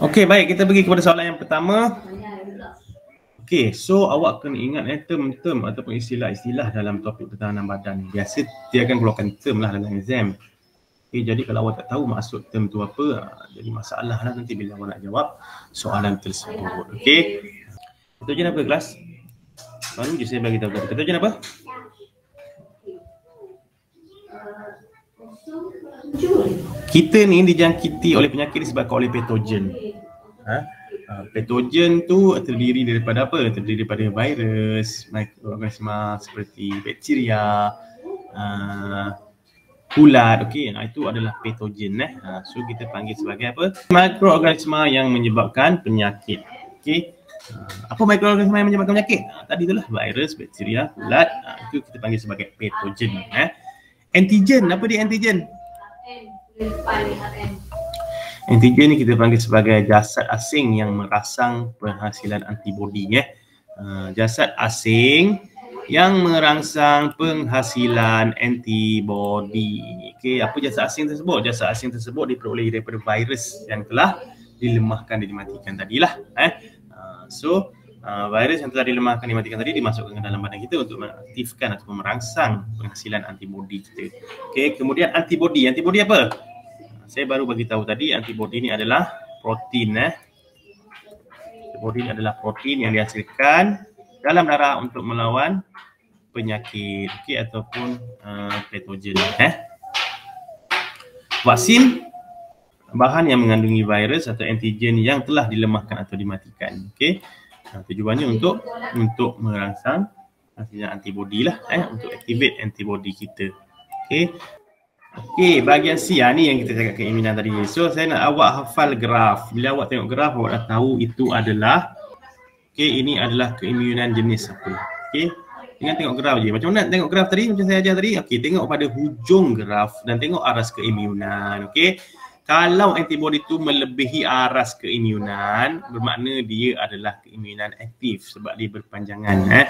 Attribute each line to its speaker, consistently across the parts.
Speaker 1: Okey, baik, kita pergi kepada soalan yang pertama. Okey, so awak kena ingat term-term ataupun istilah-istilah dalam topik pertahanan badan. Biasa dia akan keluarkan term lah dalam exam. Okey, jadi kalau awak tak tahu maksud term tu apa, jadi masalah lah nanti bila awak nak jawab soalan tersebut. Okey. Patogen apa kelas? Baru je saya bagi tahu tadi. Patogen apa? Kita ni dijangkiti oleh penyakit disebabkan oleh patogen. Patogen tu terdiri daripada apa? Terdiri daripada virus, mikroorganisma seperti bakteria, ulat, okey. Itu adalah patogen So kita panggil sebagai apa? Mikroorganisma yang menyebabkan penyakit. Okey. Apa mikroorganisma yang menyebabkan penyakit? Tadi itulah virus, bakteria, ulat. Itu kita panggil sebagai patogen. Antigen, apa dia antigen? Antigen ni kita panggil sebagai jasad asing yang merangsang penghasilan antibodi. Jasad asing yang merangsang penghasilan antibodi. Okey, apa jasad asing tersebut? Jasad asing tersebut diperolehi daripada virus yang telah dilemahkan dan dimatikan tadilah. Virus yang telah dilemahkan dan dimatikan tadi dimasukkan ke dalam badan kita untuk mengaktifkan atau merangsang penghasilan antibodi kita. Okey, kemudian antibodi. Antibodi apa? Saya baru bagi tahu tadi antibodi ni adalah protein. Antibodi ni adalah protein yang dihasilkan dalam darah untuk melawan penyakit, okey, ataupun patogen. Vaksin, bahan yang mengandungi virus atau antigen yang telah dilemahkan atau dimatikan. Okey. Tujuannya untuk merangsang hasilnya antibodi lah, untuk activate antibodi kita. Okey. Okey, bahagian C ni yang kita cakap keimunan tadi. So saya nak awak hafal graf. Bila awak tengok graf, awak dah tahu itu adalah ini adalah keimunan jenis apa. Okey. Dengan tengok graf je. Macam mana tengok graf tadi macam saya ajar tadi? Okey, tengok pada hujung graf dan tengok aras keimunan. Okey. Kalau antibodi itu melebihi aras keimunan, bermakna dia adalah keimunan aktif sebab dia berpanjangan.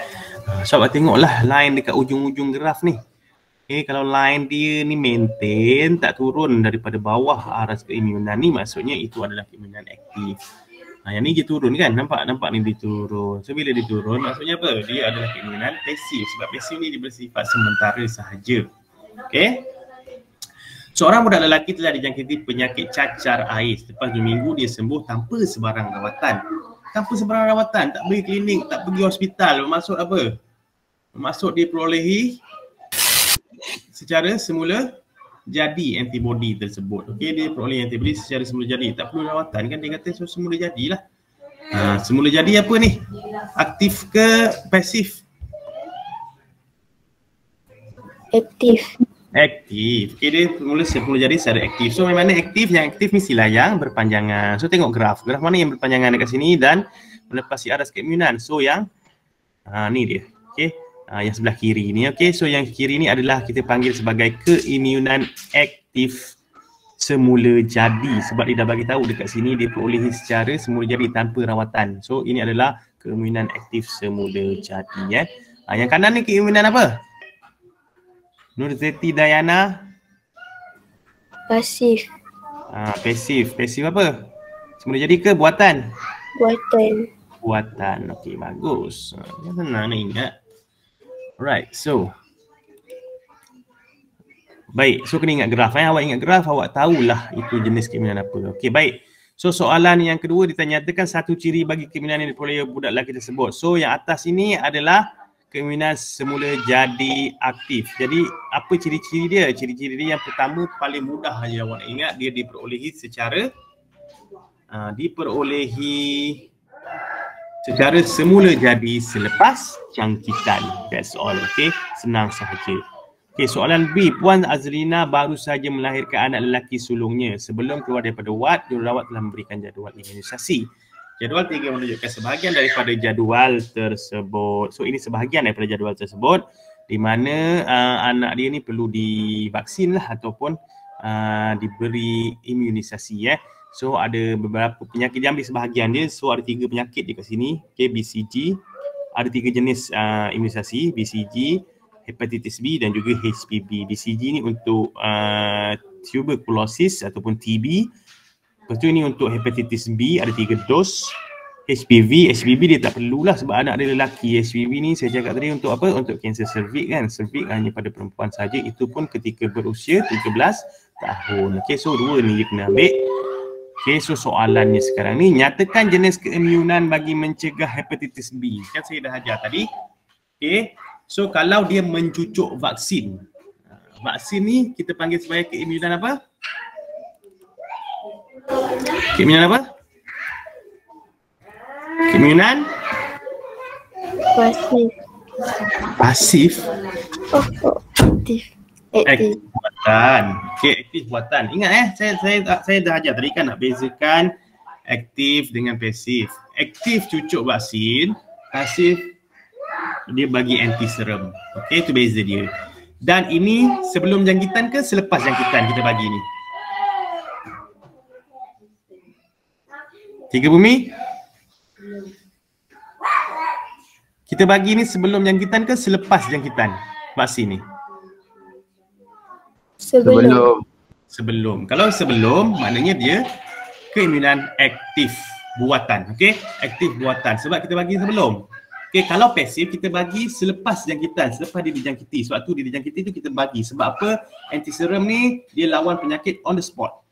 Speaker 1: So awak tengoklah line dekat ujung-ujung graf ni. Kalau line dia ni maintain, tak turun daripada bawah aras keimunan ni, maksudnya itu adalah keimunan aktif. Yang ni dia turun kan, nampak ni dia turun. So bila dia turun, maksudnya apa? Dia adalah keimunan pasif sebab pasif ni dia bersifat sementara sahaja. Okey. Seorang budak lelaki telah dijangkiti penyakit cacar air. Selepas 2 minggu dia sembuh tanpa sebarang rawatan. Tanpa sebarang rawatan, tak pergi klinik, tak pergi hospital. Bermaksud apa? Bermaksud dia perolehi secara semula jadi antibodi tersebut. Okey, dia peroleh antibodi secara semula jadi. Tak perlu rawatan kan, dia kata semula jadilah. Semula jadi apa ni? Aktif ke pasif?
Speaker 2: Aktif.
Speaker 1: Aktif. Okey, dia semula jadi secara aktif. So memang aktif, yang aktif mestilah yang berpanjangan. So tengok graf. Graf mana yang berpanjangan dekat sini dan melepasi aras keimunan. So yang ni dia. Okey. Yang sebelah kiri ni. Okey, so yang kiri ni adalah kita panggil sebagai keimunan aktif semula jadi sebab dia dah bagi tahu dekat sini dia perolehi secara semula jadi tanpa rawatan. So ini adalah keimunan aktif semula jadi. Yang kanan ni keimunan apa? Nurzeti Dayana?
Speaker 2: Pasif.
Speaker 1: Pasif. Pasif apa? Semula jadi ke buatan? Buatan. Okey, bagus. Senang nak ingat. Alright, so baik, so kena ingat graf. Awak ingat graf, awak tahulah itu jenis keimunan apa. Okey, baik. So soalan yang kedua ditanyatakan satu ciri bagi keimunan yang diperoleh budak lelaki tersebut. So yang atas ini adalah keimunan semula jadi aktif. Jadi apa ciri-ciri dia? Ciri-ciri dia yang pertama paling mudah saja awak ingat, dia diperolehi secara semula jadi selepas jangkitan. That's all. Okay, senang sahaja. Okay, soalan B. Puan Azrina baru saja melahirkan anak lelaki sulungnya. Sebelum keluar daripada wad, jururawat telah memberikan jadual imunisasi. Jadual 3 menunjukkan sebahagian daripada jadual tersebut. So ini sebahagian daripada jadual tersebut di mana anak dia ni perlu divaksin lah ataupun diberi imunisasi. So ada beberapa penyakit, dia ambil sebahagian dia. So ada 3 penyakit dekat sini. Okay, BCG. Ada 3 jenis imunisasi, BCG, hepatitis B dan juga HPV. BCG ni untuk tuberculosis ataupun TB. Lepas tu ini untuk hepatitis B ada 3 dos. HPV dia tak perlulah sebab anak dia lelaki. HPV ni saya cakap tadi untuk apa? Untuk kanser cervix kan. Cervix hanya pada perempuan saja, itu pun ketika berusia 13 tahun. Okey, so 2 ni dia kena ambil. Okey, so soalannya sekarang ni, nyatakan jenis keimunan bagi mencegah hepatitis B. Kan saya dah ajar tadi. Okey, so kalau dia mencucuk vaksin. Vaksin ni kita panggil sebagai keimunan apa? Keimunan apa? Keimunan?
Speaker 2: Pasif.
Speaker 1: Pasif.
Speaker 2: Aktif.
Speaker 1: Aktif buatan. Okey, aktif buatan. Ingat saya dah ajar tadi kan nak bezakan aktif dengan pasif. Aktif cucuk vaksin, pasif dia bagi anti serum. Okey, itu beza dia. Dan ini sebelum jangkitan ke selepas jangkitan kita bagi ni? Tiga Bumi? Kita bagi ni sebelum jangkitan ke selepas jangkitan vaksin ni? Sebelum. Kalau sebelum maknanya dia keimunan aktif buatan. Okey, aktif buatan sebab kita bagi sebelum. Okey, kalau pasif kita bagi selepas jangkitan, selepas dia dijangkiti. Sebab tu dia dijangkiti tu kita bagi. Sebab apa? Anti serum ni dia lawan penyakit on the spot.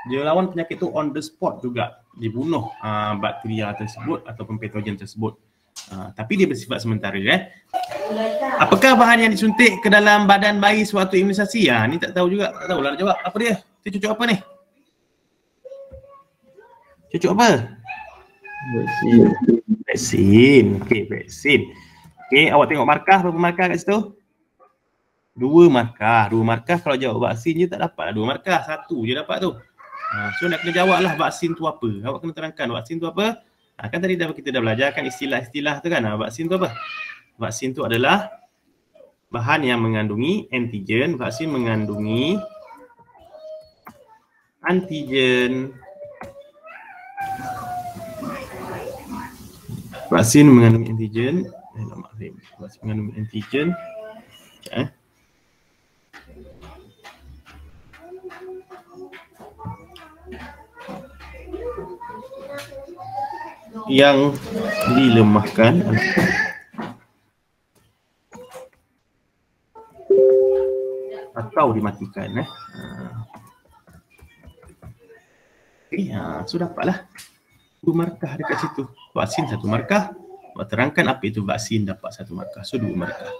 Speaker 1: Dia lawan penyakit tu on the spot juga. Dia bunuh bakteria tersebut ataupun patogen tersebut. Tapi dia bersifat sementara. Apakah bahan yang disuntik ke dalam badan bayi sewaktu imunisasi? Ni tak tahu juga. Tak tahulah nak jawab. Apa dia? Dia cucuk apa ni? Cucuk apa? Vaksin. Okey, vaksin. Okey, awak tengok markah, berapa markah kat situ? 2 markah. 2 markah kalau jawab vaksin je tak dapat 2 markah. 1 je dapat tu. So nak kena jawab lah vaksin tu apa. Awak kena terangkan vaksin tu apa. Kan tadi kita dah belajarkan istilah-istilah tu kan. Vaksin tu apa? Vaksin tu adalah bahan yang mengandungi antigen. Vaksin mengandungi antigen. Vaksin mengandungi antigen. Vaksin mengandungi antigen. Yang dilemahkan atau dimatikan. So dapatlah 2 markah dekat situ. Vaksin 1 markah. Buat terangkan apa itu vaksin, dapat 1 markah. So 2 markah.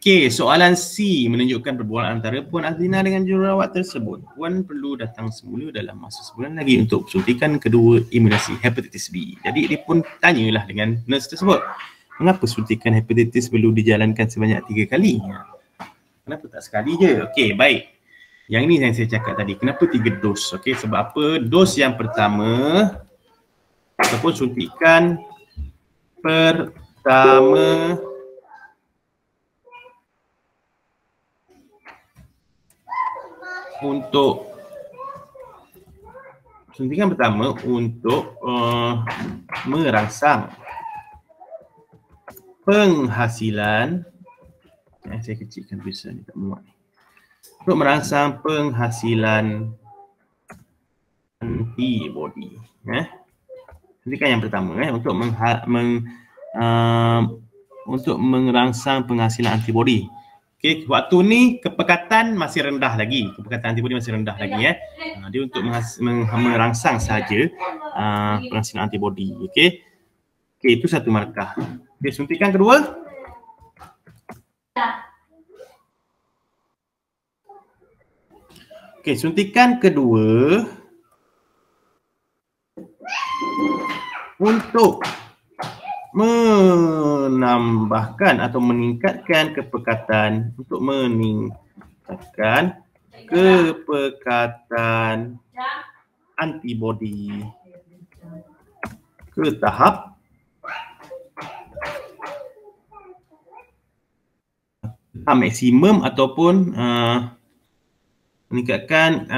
Speaker 1: Okey, soalan C menunjukkan perbualan antara Puan Azlina dengan jururawat tersebut. Puan perlu datang semula dalam masa sebulan lagi untuk suntikan kedua imunisasi hepatitis B. Jadi dia pun tanyalah dengan nurse tersebut, mengapa suntikan hepatitis perlu dijalankan sebanyak 3 kali? Kenapa tak sekali je? Okey, baik. Yang ini yang saya cakap tadi, kenapa 3 dos? Okey, sebab apa? Dos yang pertama ataupun suntikan pertama untuk suntikan pertama untuk merangsang penghasilan. Saya kecilkan tulisan ni tak muat ni. Untuk merangsang penghasilan antibody. Suntikan yang pertama untuk merangsang penghasilan antibody. Okey, waktu ni kepekatan masih rendah lagi. Kepekatan antibody masih rendah lagi. Dia untuk merangsang saja penghasilan antibody. Okey. Okey, itu 1 markah. Okey, suntikan kedua. Okey, suntikan kedua untuk menambahkan atau meningkatkan kepekatan, untuk meningkatkan kepekatan antibody ke tahap maksimum ataupun meningkatkan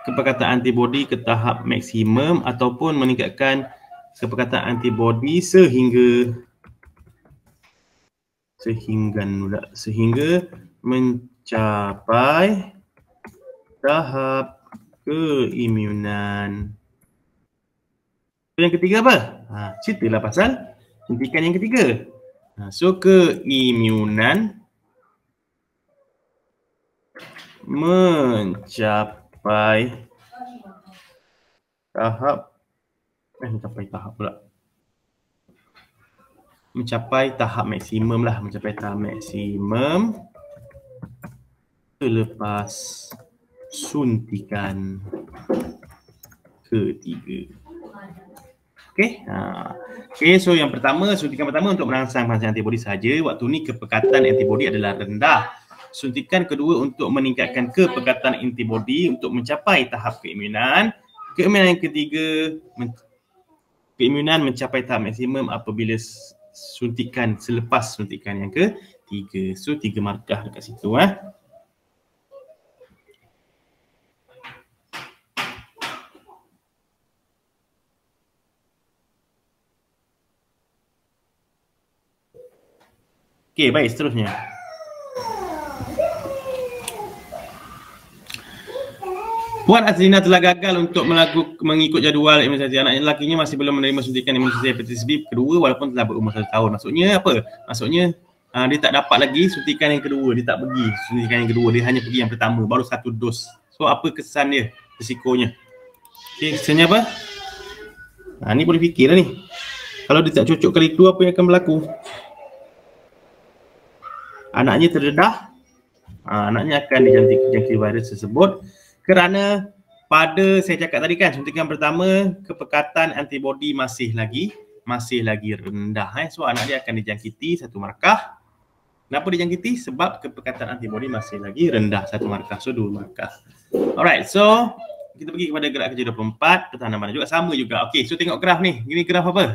Speaker 1: kepekatan antibody ke tahap maksimum ataupun meningkatkan kepekatan antibody sehingga mencapai tahap keimunan Yang ketiga apa? Ceritalah pasal suntikan yang ketiga. So keimunan mencapai tahap mencapai tahap maksimum lah, mencapai tahap maksimum selepas suntikan ketiga. Okey, so yang pertama, suntikan pertama untuk merangsang penghasil antibodi saja. Waktu ni kepekatan antibodi adalah rendah. Suntikan kedua untuk meningkatkan kepekatan antibodi untuk mencapai tahap keimunan. Keimunan yang ketiga, keimunan mencapai tahap maksimum apabila suntikan selepas suntikan yang ketiga. So 3 markah dekat situ . Okey, baik, seterusnya. Puan Azlina telah gagal untuk mengikut jadual imunisasi. Anak lelakinya masih belum menerima suntikan imunisasi hepatitis B kedua walaupun telah berumur 1 tahun. Maksudnya apa? Maksudnya dia tak dapat lagi suntikan yang kedua. Dia tak pergi suntikan yang kedua. Dia hanya pergi yang pertama, baru 1 dos. So apa kesan dia? Risikonya. Okey, kesannya apa? Ni boleh fikirlah ni. Kalau dia tak cocok kali kedua, apa yang akan berlaku? Anaknya terdedah, anaknya akan dijangkiti virus tersebut kerana pada saya cakap tadi kan, suntikan pertama kepekatan antibodi masih lagi rendah. So anak dia akan dijangkiti 1 markah. Kenapa dijangkiti? Sebab kepekatan antibodi masih lagi rendah, 1 markah. So 2 markah. Alright, so kita pergi kepada gerak kerja 24, pertahanan badan juga sama juga. Okey, so tengok graf ni. Ini graf apa?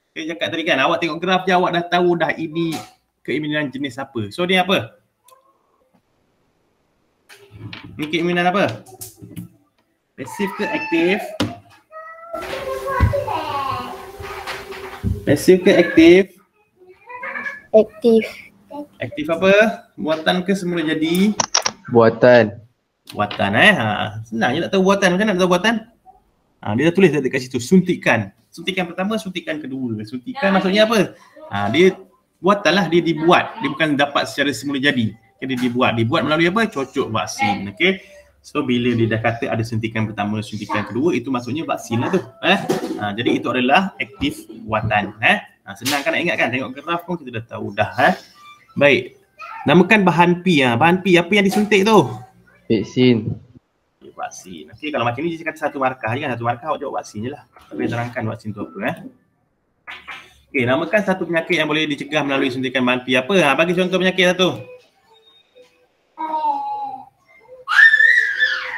Speaker 1: Saya cakap tadi kan, awak tengok graf je awak dah tahu dah ini keimunan jenis apa. So dia apa? Ini keimunan apa? Pasif ke aktif? Pasif ke aktif?
Speaker 2: Aktif.
Speaker 1: Aktif apa? Buatan ke semula jadi?
Speaker 3: Buatan.
Speaker 1: Buatan senang je nak tahu buatan. Macam mana nak tahu buatan? Dia dah tulis dekat situ, suntikan. Suntikan pertama, suntikan kedua. Suntikan maksudnya apa? Dia buatan lah, dia dibuat. Dia bukan dapat secara semula jadi. Dia dibuat melalui apa? Cocok vaksin. Okey. So bila dia dah kata ada suntikan pertama, suntikan kedua, itu maksudnya vaksin lah tu. Jadi itu adalah aktif buatan. Senang kan nak ingat kan? Tengok graf pun kita dah tahu dah. Baik. Namakan bahan P. Bahan P apa yang disuntik tu?
Speaker 3: Vaksin.
Speaker 1: Vaksin. Okey, kalau macam ni dia kata 1 markah je kan? 1 markah awak jawab vaksin je lah. Tapi terangkan vaksin tu apa. Okey, namakan satu penyakit yang boleh dicegah melalui suntikan bahan P. Apa? Bagi contoh penyakit satu.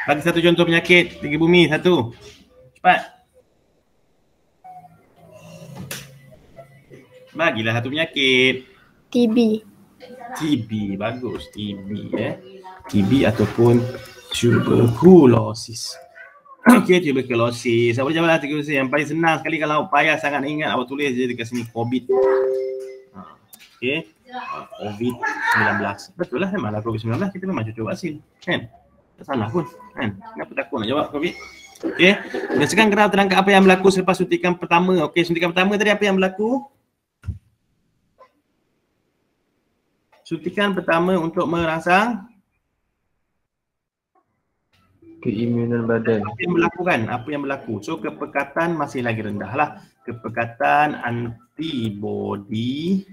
Speaker 1: Bagi satu contoh penyakit tinggi bumi satu. Cepat. Bagilah satu penyakit.
Speaker 2: TB.
Speaker 1: TB, bagus. TB TB ataupun tuberculosis. Okey, tuberculosis. Apa jawablah tuberculosis yang paling senang sekali kalau payah sangat nak ingat, awak tulis je dekat sini COVID. Okey. COVID-19. Betul lah, memanglah COVID-19 kita memang cocok vaksin, kan? Tak salah pun, kan? Kenapa takut nak jawab COVID? Okey. Berdasarkan graf terangkan apa yang berlaku selepas suntikan pertama. Okey, suntikan pertama tadi apa yang berlaku? Suntikan pertama untuk merangsang
Speaker 3: keimunan badan.
Speaker 1: Apa yang berlaku kan? Apa yang berlaku? So kepekatan masih lagi rendah lah. Kepekatan antibodi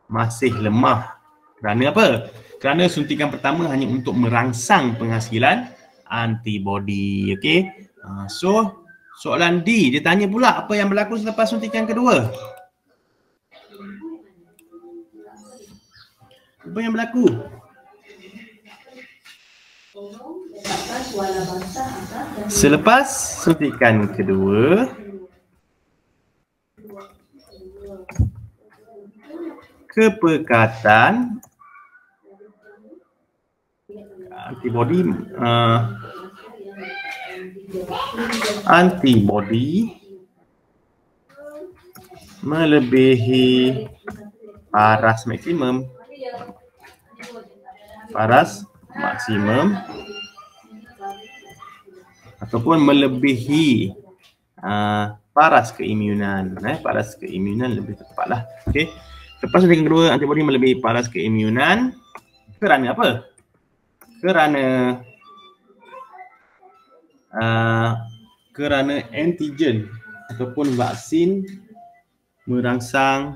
Speaker 1: masih lemah. Kerana apa? Kerana suntikan pertama hanya untuk merangsang penghasilan antibodi. Okey. So soalan D, dia tanya pula apa yang berlaku selepas suntikan kedua. Apa yang berlaku? Selepas suntikan kedua, kepekatan antibodi melebihi paras maksimum. Paras maksimum ataupun melebihi paras keimunan. Paras keimunan lebih tepatlah. Okey. Lepas suntikan kedua, antibodi melebihi paras keimunan kerana apa? Kerana antigen ataupun vaksin merangsang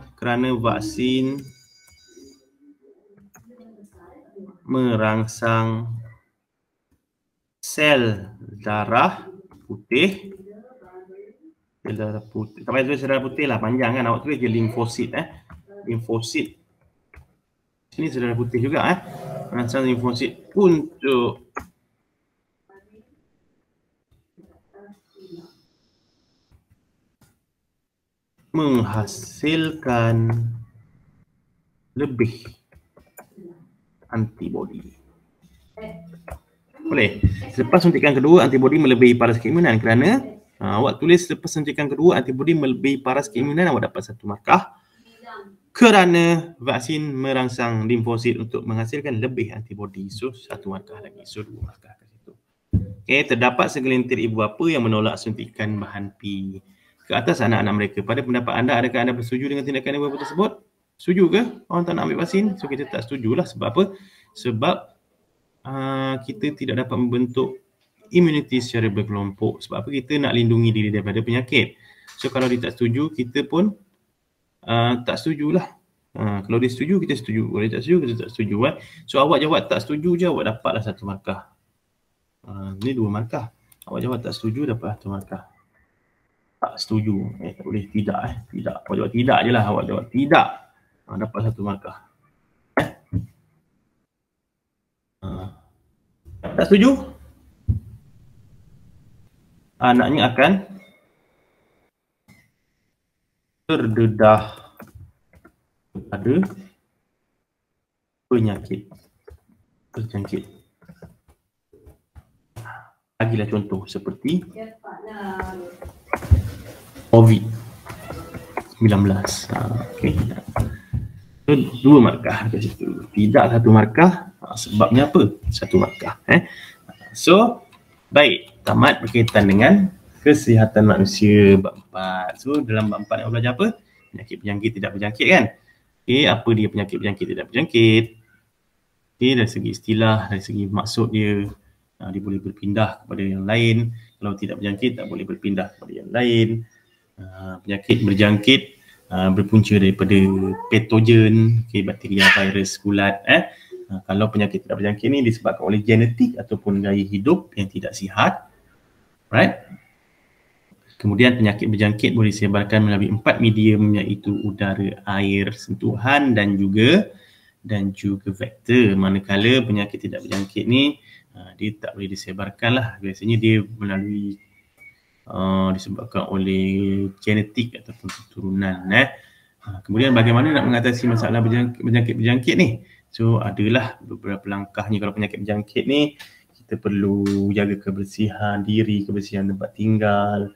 Speaker 1: sel darah putih. Sel darah putih. Tak payah tulis sel darah putih lah, panjang kan. Awak tulis je limfosit. Limfosit. Ini sel darah putih juga. Merangsang limfosit untuk menghasilkan lebih antibodi. Boleh. Selepas suntikan kedua, antibodi melebihi paras keimunan kerana awak tulis selepas suntikan kedua, antibodi melebihi paras keimunan, awak dapat 1 markah. Kerana vaksin merangsang limfosit untuk menghasilkan lebih antibodi. So 1 markah lagi. So 2 markah kat situ. Okey, terdapat segelintir ibu bapa yang menolak suntikan bahan P ke atas anak-anak mereka. Pada pendapat anda, adakah anda bersetuju dengan tindakan ibu bapa tersebut? Setuju ke orang tak nak ambil vaksin? So kita tak setujulah. Sebab apa? Sebab kita tidak dapat membentuk imuniti secara berkelompok. Sebab apa? Kita nak lindungi diri daripada penyakit. So kalau dia tak setuju, kita pun tak setujulah. Kalau dia setuju, kita setuju. Kalau dia tak setuju, kita tak setuju. So awak jawab tak setuju je, awak dapatlah 1 markah. Ni 2 markah. Awak jawab tak setuju, dapat 1 markah. Tak setuju. Tak boleh tidak. Tidak. Awak jawab tidak je lah. Awak jawab tidak. Dapat 1 markah. Tak setuju? Anaknya akan terdedah kepada penyakit terjangkit. Bagilah contoh seperti COVID-19. Okey. So, 2 markah kat situ. Tidak 1 markah. Sebabnya apa? 1 markah. So, baik. Tamat berkaitan dengan kesihatan manusia bab 4. So, dalam bab 4 yang belajar apa? Penyakit berjangkit tidak berjangkit kan? Okey, apa dia penyakit berjangkit tidak berjangkit? Okey, dari segi istilah, dari segi maksud dia, dia boleh berpindah kepada yang lain. Kalau tidak berjangkit, tak boleh berpindah kepada yang lain. Penyakit berjangkit berpunca daripada patogen, bakteria, virus, kulat. Kalau penyakit tidak berjangkit ni disebabkan oleh genetik ataupun gaya hidup yang tidak sihat. Right? Kemudian penyakit berjangkit boleh disebarkan melalui 4 medium, iaitu udara, air, sentuhan dan juga vektor. Manakala penyakit tidak berjangkit ni dia tak boleh disebarkan lah. Biasanya dia melalui disebabkan oleh genetik ataupun keturunan. Kemudian bagaimana nak mengatasi masalah berjangkit ni? So adalah beberapa langkahnya. Kalau penyakit berjangkit ni, kita perlu jaga kebersihan diri, kebersihan tempat tinggal,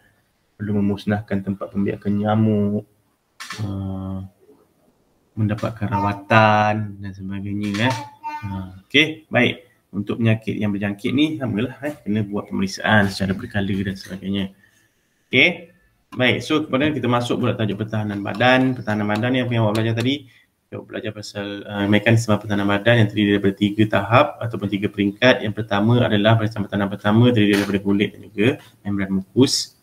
Speaker 1: perlu memusnahkan tempat pembiakan nyamuk, mendapatkan rawatan dan sebagainya. Okey, baik. Untuk penyakit yang berjangkit ni samalah, kena buat pemeriksaan secara berkala dan sebagainya. Okey. Baik, so kemudian kita masuk pula tajuk pertahanan badan. Pertahanan badan ni apa yang awak belajar tadi? Awak belajar pasal mekanisme pertahanan badan yang terdiri daripada 3 tahap ataupun 3 peringkat. Yang pertama adalah barisan pertahanan pertama terdiri daripada kulit dan juga membran mukus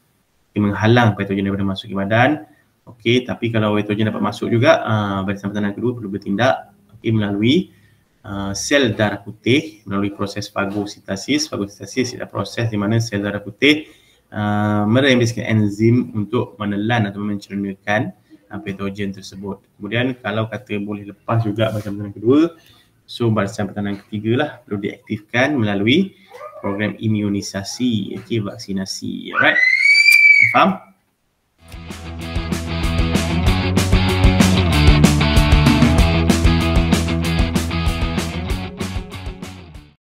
Speaker 1: yang menghalang patogen daripada masuk ke badan. Okey, tapi kalau patogen dapat masuk juga, barisan pertahanan kedua perlu bertindak melalui sel darah putih melalui proses fagositasis. Fagositasis adalah proses di mana sel darah putih merembeskan enzim untuk menelan atau mencernahkan patogen tersebut. Kemudian kalau kata boleh lepas juga barisan pertahanan kedua, so barisan pertahanan ketiga lah perlu diaktifkan melalui program imunisasi, vaksinasi. Alright? Faham?